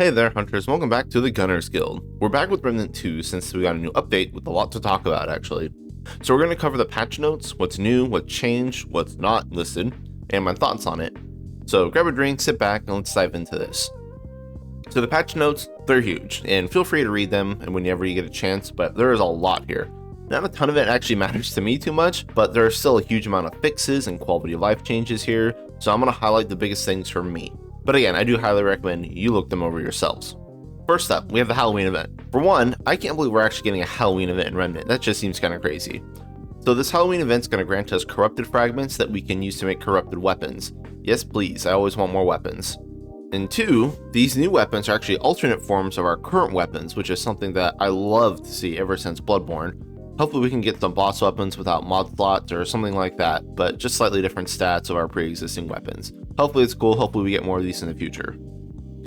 Hey there, Hunters. Welcome back to the Gunners Guild. We're back with Remnant 2 since we got a new update with a lot to talk about, actually. So we're going to cover the patch notes, what's new, what changed, what's not listed, and my thoughts on it. So grab a drink, sit back, and let's dive into this. So the patch notes, they're huge, and feel free to read them and whenever you get a chance, but there is a lot here. Not a ton of it actually matters to me too much, but there are still a huge amount of fixes and quality of life changes here, so I'm going to highlight the biggest things for me. But again, I do highly recommend you look them over yourselves. First up, we have the Halloween event. For one, I can't believe we're actually getting a Halloween event in Remnant. That just seems kind of crazy. So this Halloween event is going to grant us corrupted fragments that we can use to make corrupted weapons. Yes, please, I always want more weapons. And two, these new weapons are actually alternate forms of our current weapons, which is something that I love to see ever since Bloodborne. Hopefully we can get some boss weapons without mod slots or something like that, but just slightly different stats of our pre-existing weapons. Hopefully it's cool, hopefully we get more of these in the future.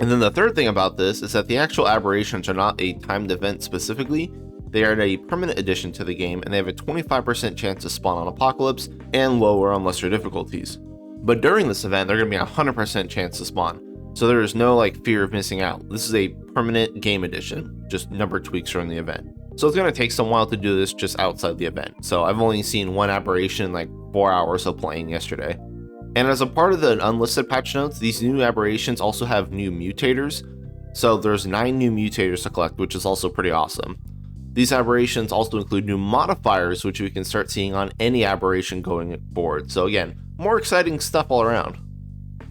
And then the third thing about this is that the actual aberrations are not a timed event specifically, they are a permanent addition to the game and they have a 25% chance to spawn on Apocalypse and lower on lesser difficulties. But during this event, they're going to be a 100% chance to spawn, so there is no fear of missing out. This is a permanent game addition, just number tweaks during the event. So it's going to take some while to do this just outside the event. So I've only seen one aberration in 4 hours of playing yesterday. And as a part of the unlisted patch notes, these new aberrations also have new mutators. So there's 9 new mutators to collect, which is also pretty awesome. These aberrations also include new modifiers, which we can start seeing on any aberration going forward. So again, more exciting stuff all around.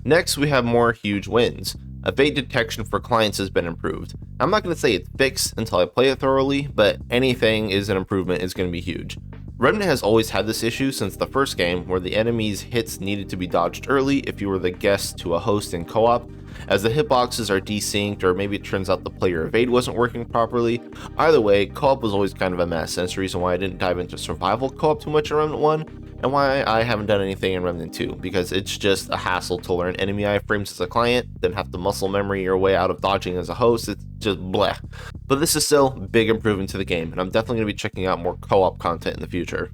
Next, we have more huge wins. Evade detection for clients has been improved. I'm not going to say it's fixed until I play it thoroughly, but anything is an improvement is going to be huge. Remnant has always had this issue since the first game, where the enemy's hits needed to be dodged early if you were the guest to a host in co-op, as the hitboxes are desynced, or maybe it turns out the player evade wasn't working properly. Either way, co-op was always kind of a mess, and it's the reason why I didn't dive into survival co-op too much in Remnant 1, and why I haven't done anything in Remnant 2, because it's just a hassle to learn enemy iframes as a client, then have to muscle memory your way out of dodging as a host. It's just bleh. But this is still a big improvement to the game, and I'm definitely going to be checking out more co-op content in the future.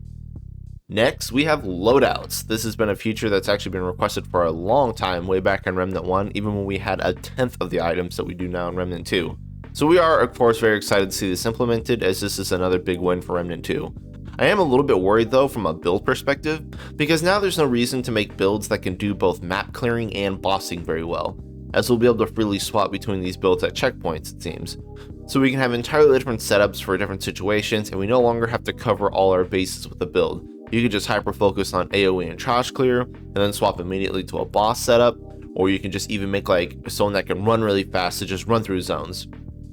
Next, we have Loadouts. This has been a feature that's actually been requested for a long time, way back in Remnant 1, even when we had 1/10 of the items that we do now in Remnant 2. So we are, of course, very excited to see this implemented, as this is another big win for Remnant 2. I am a little bit worried though from a build perspective, because now there's no reason to make builds that can do both map clearing and bossing very well, as we'll be able to freely swap between these builds at checkpoints, it seems. So we can have entirely different setups for different situations, and we no longer have to cover all our bases with a build. You can just hyper focus on AoE and trash clear, and then swap immediately to a boss setup, or you can just even make someone that can run really fast to just run through zones.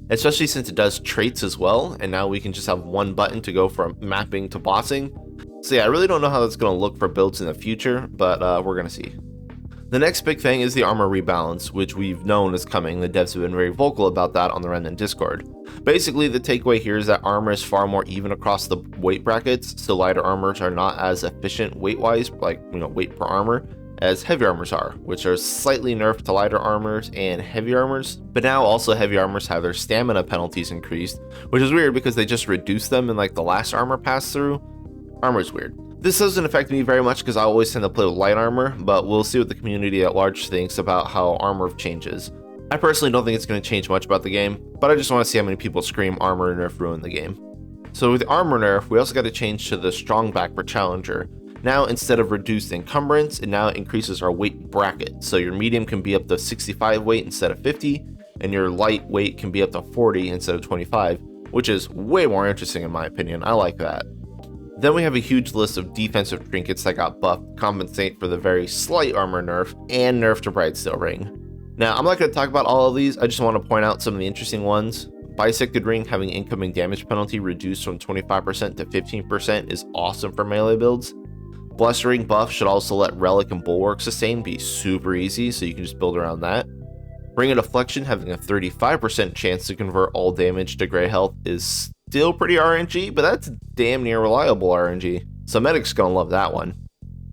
Especially since it does traits as well, and now we can just have one button to go from mapping to bossing. So yeah, I really don't know how that's going to look for builds in the future, but we're going to see. The next big thing is the armor rebalance, which we've known is coming. The devs have been very vocal about that on the Remnant Discord. Basically, the takeaway here is that armor is far more even across the weight brackets, so lighter armors are not as efficient weight-wise, weight per armor, as heavy armors are, which are slightly nerfed to lighter armors and heavy armors, but now also heavy armors have their stamina penalties increased, which is weird because they just reduced them in the last armor pass through. Armor's weird. This doesn't affect me very much because I always tend to play with light armor, but we'll see what the community at large thinks about how armor changes. I personally don't think it's going to change much about the game, but I just want to see how many people scream armor nerf ruined the game. So with the armor nerf, we also got to change to the strong back for challenger. Now, instead of reduced encumbrance, it now increases our weight bracket. So your medium can be up to 65 weight instead of 50, and your light weight can be up to 40 instead of 25, which is way more interesting in my opinion. I like that. Then we have a huge list of defensive trinkets that got buffed to compensate for the very slight armor nerf and nerf to Brightsteel Ring. Now, I'm not going to talk about all of these, I just want to point out some of the interesting ones. Bisected Ring having incoming damage penalty reduced from 25% to 15% is awesome for melee builds. Blessed Ring buff should also let Relic and Bulwark sustain be super easy, so you can just build around that. Ring of Deflection having a 35% chance to convert all damage to gray health is still pretty RNG, but that's damn near reliable RNG, so Medic's gonna love that one.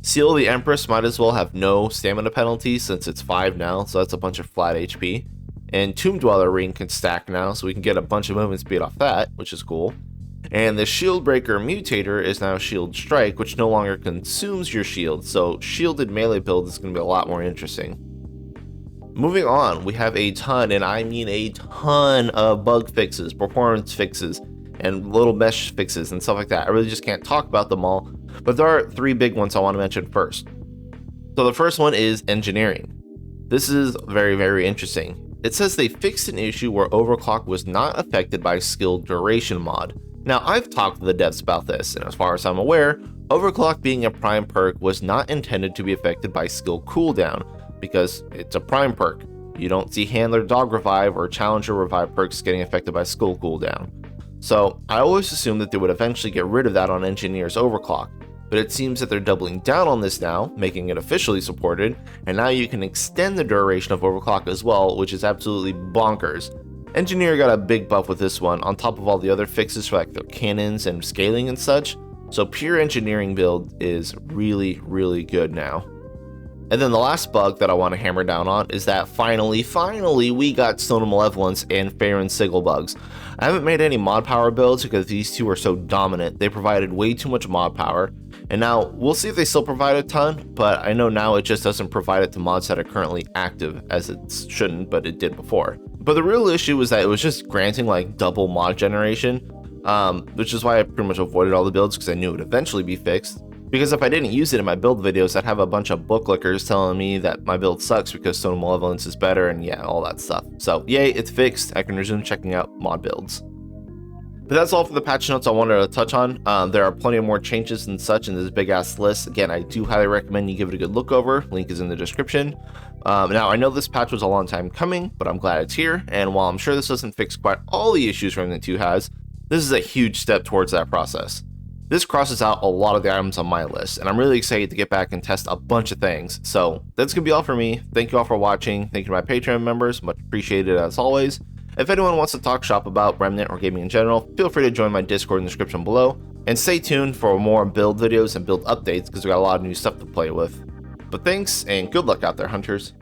Seal of the Empress might as well have no stamina penalty since it's 5 now, so that's a bunch of flat HP. And Tomb Dweller Ring can stack now, so we can get a bunch of movement speed off that, which is cool. And the Shield Breaker Mutator is now Shield Strike, which no longer consumes your shield, so shielded melee build is going to be a lot more interesting. Moving on, we have a ton, and I mean a ton of bug fixes, performance fixes, and little mesh fixes and stuff like that. I really just can't talk about them all, but there are 3 big ones I want to mention first. So the first one is engineering. This is very, very interesting. It says they fixed an issue where overclock was not affected by skill duration mod. Now, I've talked to the devs about this, and as far as I'm aware, overclock being a prime perk was not intended to be affected by skill cooldown, because it's a prime perk. You don't see handler dog revive or challenger revive perks getting affected by skill cooldown. So I always assumed that they would eventually get rid of that on engineer's overclock, but it seems that they're doubling down on this now, making it officially supported, and now you can extend the duration of overclock as well, which is absolutely bonkers. Engineer got a big buff with this one, on top of all the other fixes for like their cannons and scaling and such, so pure engineering build is really, really good now. And then the last bug that I want to hammer down on is that finally we got Stone of Malevolence and Farron Sigil bugs. I haven't made any mod power builds because these two are so dominant. They provided way too much mod power, and now we'll see if they still provide a ton, but I know now it just doesn't provide it to mods that are currently active, as it shouldn't, but it did before. But the real issue was that it was just granting like double mod generation, which is why I pretty much avoided all the builds because I knew it would eventually be fixed. Because if I didn't use it in my build videos, I'd have a bunch of book lickers telling me that my build sucks because Stone of Malevolence is better and yeah, all that stuff. So yay, it's fixed. I can resume checking out mod builds. But that's all for the patch notes I wanted to touch on. There are plenty of more changes and such in this big ass list. Again, I do highly recommend you give it a good look over. Link is in the description. Now, I know this patch was a long time coming, but I'm glad it's here. And while I'm sure this doesn't fix quite all the issues Remnant 2 has, this is a huge step towards that process. This crosses out a lot of the items on my list, and I'm really excited to get back and test a bunch of things. So that's gonna be all for me. Thank you all for watching. Thank you to my Patreon members, much appreciated as always. If anyone wants to talk shop about Remnant or gaming in general, feel free to join my Discord in the description below, and stay tuned for more build videos and build updates because we got a lot of new stuff to play with. But thanks, and good luck out there, hunters.